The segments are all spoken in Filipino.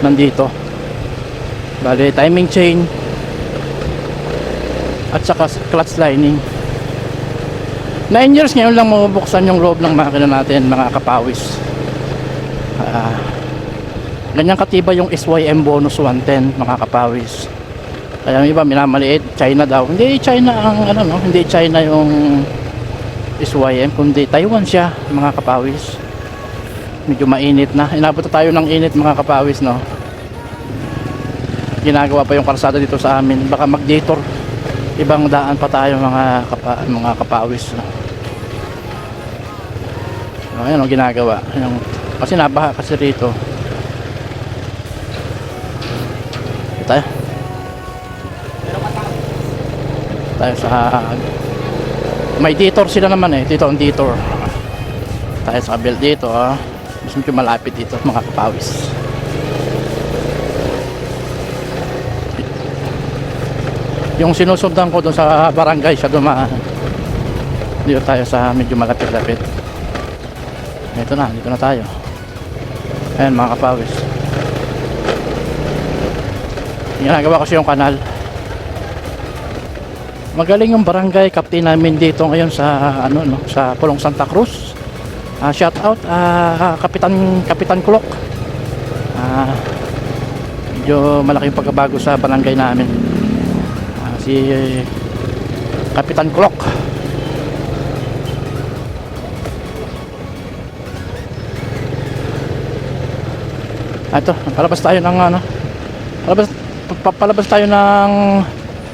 nandito. Bali, timing chain at saka clutch lining. 9 years ngayon lang mabubuksan yung loob ng makina natin, mga kapawis. Ganyan katiba yung SYM bonus 110, mga kapawis. Kaya yung iba minamaliit, China daw. Hindi China ang ano, no? Hindi China yung SYM, kundi Taiwan siya, mga kapawis. Medyo mainit na. Inabot na tayo ng init, mga kapawis, no? Ginagawa pa yung karsada dito sa amin. Baka mag-detour. Ibang daan pa tayo, mga kapawis, no? So, ayan ang ginagawa. Kasi nabaha kasi rito. Tayo sa may detour sila naman eh. Dito ang detour. Tayo sa kabel dito, mas medyo malapit dito, mga kapawis. Yung sinusundan ko doon sa barangay siya dumaan. Dito tayo sa medyo malapit-lapit. Dito na tayo. Ayan, mga kapawis. Ginagawa kasi yung kanal. Magaling yung barangay captain namin dito ngayon sa ano, no, sa Pulong Santa Cruz. Shout out Kapitan Kulok. Medyo malaking pagbabago sa barangay namin. Si Kapitan Kulok. Ito, palabas tayo ng ano. Palabas tayo ng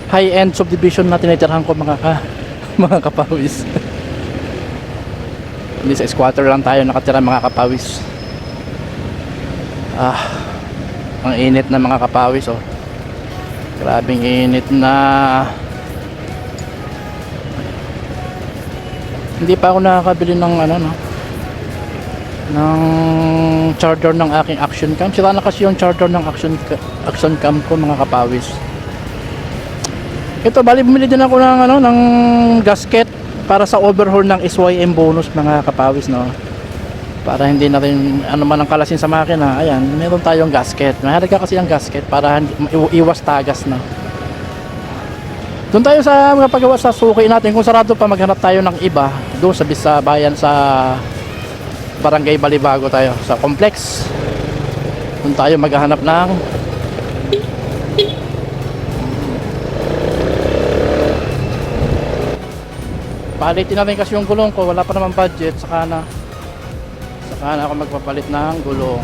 high-end subdivision na tinitirahan ko, mga kapawis. Hindi sa squatter lang tayo nakatira, mga kapawis. Ang init na, mga kapawis, oh. Grabing init na. Hindi pa ako nakakabili ng ano, no, ng charger ng aking action cam. Sira na kasi yung charger ng action cam ko, mga kapawis. Ito, bali bumili din ako ng ano, ng gasket para sa overhaul ng SYM bonus, mga kapawis, no. Para hindi na rin ano man ang kalasin sa makina. Ayan, meron tayong gasket. Mahalaga kasi ang gasket para iwas tagas, no. Doon tayo sa mga paggawa sa suki natin. Kung sarado pa, maghanap tayo ng iba doon sa bayan, sa Barangay Balibago tayo, sa complex. Doon tayo maghahanap ng palitin natin kasi yung gulong ko. Wala pa naman budget. Saka na ako magpapalit ng gulong.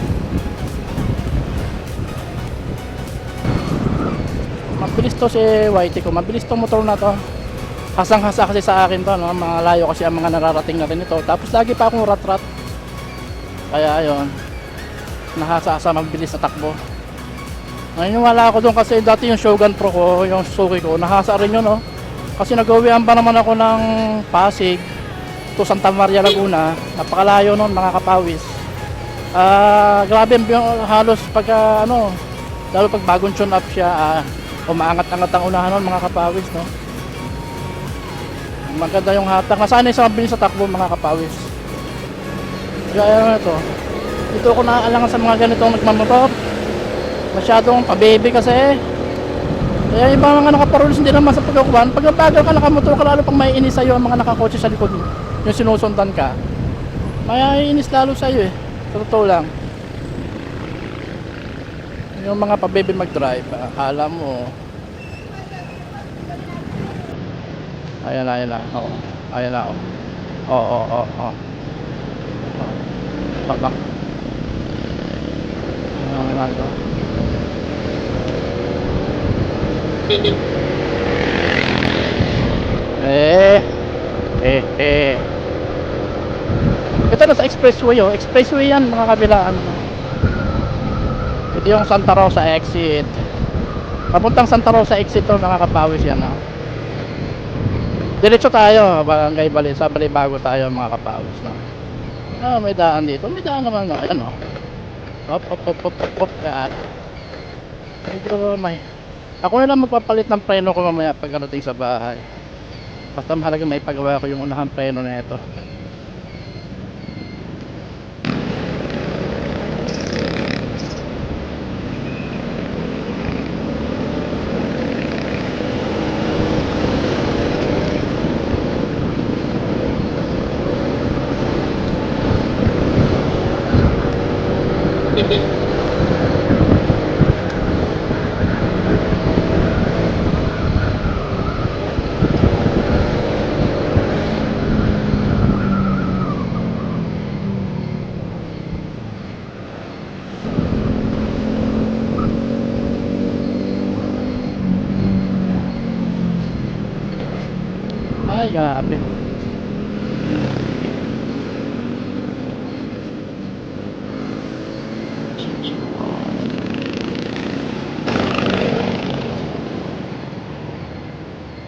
Mabilis to si YT ko. Mabilis tong motor na to. Hasang-hasa kasi sa akin to, no? Mga layo kasi ang mga nararating natin ito. Tapos lagi pa akong rat-rat. Kaya ayun, nahasa-hasa, mabilis na takbo. Naniniwala ako doon kasi dati yung Shogun Pro ko, yung Suzuki ko, nahasa rin yun, no? Kasi nag-uwian pa naman ako ng Pasig to Santa Maria, Laguna. Napakalayo nun, mga kapawis. Grabe halos pag lalo pag bagong tune up siya, umaangat-angat ang unahan nun, mga kapawis, no? Maganda yung hatak. Nasanay sa mabilis sa takbo, mga kapawis. Kaya ito, dito ako naaalangan sa mga ganitong nagmamotor. Masyadong pa-baby kasi. Kaya yung mga nakaparulis hindi naman sa pagkakuan. Pag nabagal ka, nakamotor ka, lalo pang maiinis sa'yo ang mga nakakotse sa likod mo, yung sinusundan ka. Maiinis lalo sa'yo eh. Sa totoo lang. Yung mga pa-baby mag-drive, alam mo. Ayan na. Oo. Ayan na. Oo. Bak. Ayan na. Ito na sa expressway, oh. Expressway yan, mga kabilaan. Ito yung Santa Rosa exit. Papuntang Santa Rosa exit to, mga kapawis yan, oh. Diretso tayo, barangay sa Balibago tayo, mga kapawis, no? May daan dito. May daan naman, no? Ayan, oh. Hop. Medyo may. Ako na lang magpapalit ng preno ko mamaya pagkarating sa bahay. Basta mahalaga may pagawa ko yung unahang preno na ito. Ay, grabe.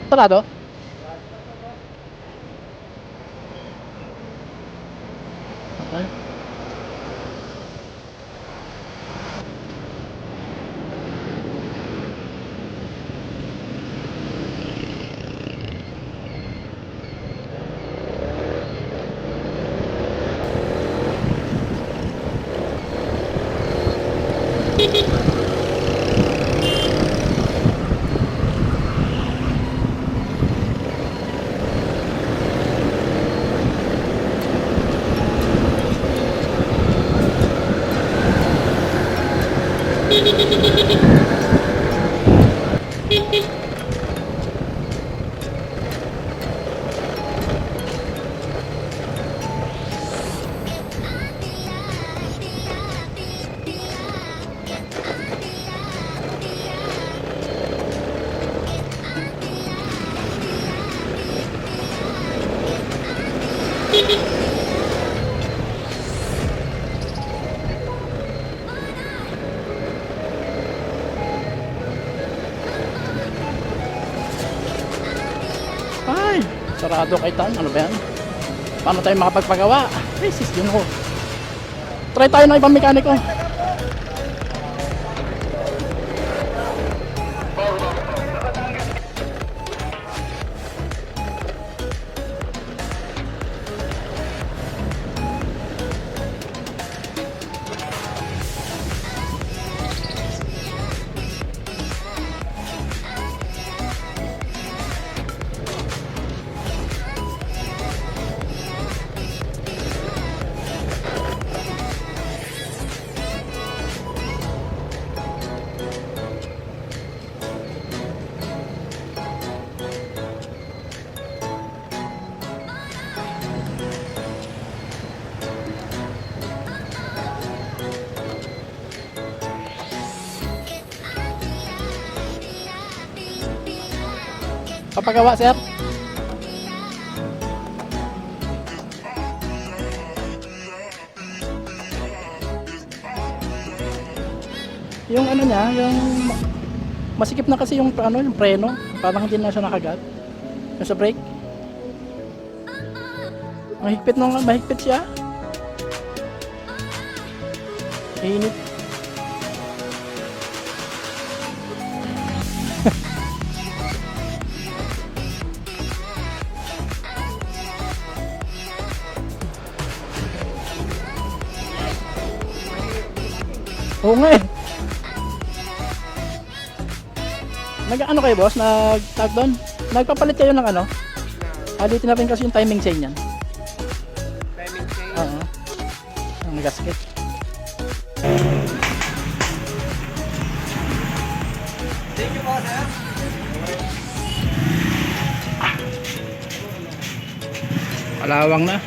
Sarado? Okay. Ay, sarado kay Tan. Ano ba yan? Paano tayo makapagpagawa? Ay, sis, yun ako. Try tayo ng ibang mekaniko. Papagawa, sir. Yung ano niya, yung masikip na kasi yung ano, yung preno, parang hindi na siya nakagat. Yung sa brake. Mahigpit siya. Init. Oo nga eh. Nag-ano kayo boss? Nag-tag doon? Nagpapalit kayo ng ano? Alitin na rin kasi yung timing chain yan. Timing chain? Oo. Ang gasket. Thank you po, sir. Kalawang na.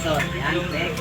Yan, Tek.